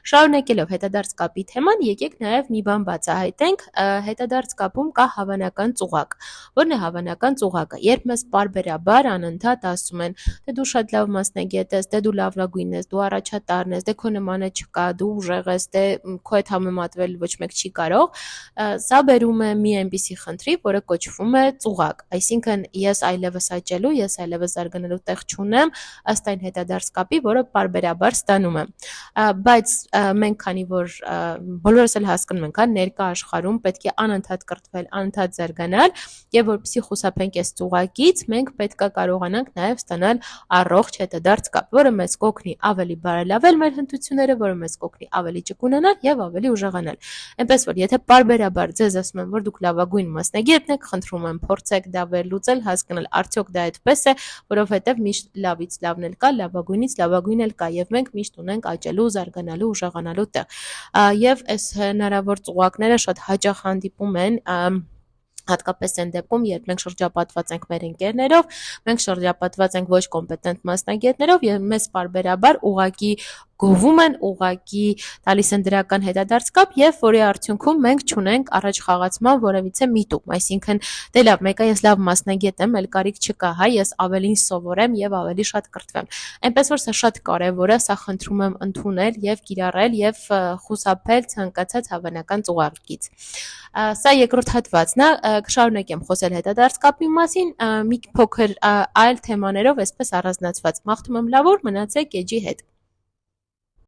Շարունակելով հետադարձ կապի թեման, եկեք նաև մի բան բացահայտենք, հետադարձ կապում կա հավանական ծուղակ։ Որն է հավանական ծուղակը։ Երբ մեզ պարբերաբար անընդհատ ասում են, դե դու շատ լավ մասնագետ ես, դե դու լավագույնն ես, դու առաջատարն ես, դե քո նմանը չկա, դու ուժեղ ես, դե քո հետ համեմատվել ոչ մեկ չի կարող, սա բերում է մի այնպիսի խնդրի, որը կոչվում է ծուղակ։ Այսինքն ես այլևս աճելու, ես այլևս զարգանալու տեղ չունեմ, ըստ այն հետադարձ կապի, որը պարբերաբար ստանում եմ։ Բայց մենք քանի որ բոլորս էլ հասկանում ենք, ներկա աշխարհում պետք է անընդհատ կրթվել, անընդհատ զարգանալ, եւ որպեսզի խուսափենք այս ծուղակից, մենք պետք է կարողանանք նաեւ ստանալ առողջ հետադարձ կապ, որը մեզ կօգնի ավելի բարելավել մեր հմտությունները, որը մեզ կօգնի ավելի ճկունանալ եւ ավելի ուժեղանալ։ Այնպես որ եթե պարբերաբար ձեզ ասում են, որ դուք լավագույն մասնագետն եք, խնդրում եմ փորձեք դա վերլուծել, հասկանալ արդյոք դա այդպես է, որովհետեւ միշտ լավից լավն էլ կա, լավագույնից լավագույնն էլ կա եւ մենք միշտ ունենք աճելու, զարգանալու, ուժեղանալու տեղ։ Եվ այս հնարավոր ծուղակները շատ հաճախ հանդիպում են հատկապես այն դեպքում, երբ մենք շրջապատված ենք մեր ընկերներով, մենք շրջապատված ենք ոչ կոմպետենտ մասնագետներով եւ մեզ պարբերաբար ուղակի գովում են, ուղակի տալիս են դրական հետադարձ կապ եւ որի արդյունքում մենք չունենք առաջ խաղացման որևիցե միտում, այսինքն դե լավ, մեկը ես լավ մասնագետ եմ, ել կարիք չկա, հա, ես ավելին սովորեմ եւ ավելի շատ կրթվեմ։ Այնպես որ սա շատ կարեւոր է, սա խնդրում եմ ընդունել եւ կիրառել եւ խուսափել ցանկացած հավանական ծուղակից։ Սա երկրորդ հատվածն է, կշարունակեմ խոսել հետադարձ կապի մասին, մի փոքր այլ թեմաներով այսպես առանձնացված։ Մաղթում եմ լավ օր, մնացեք էջի հետ։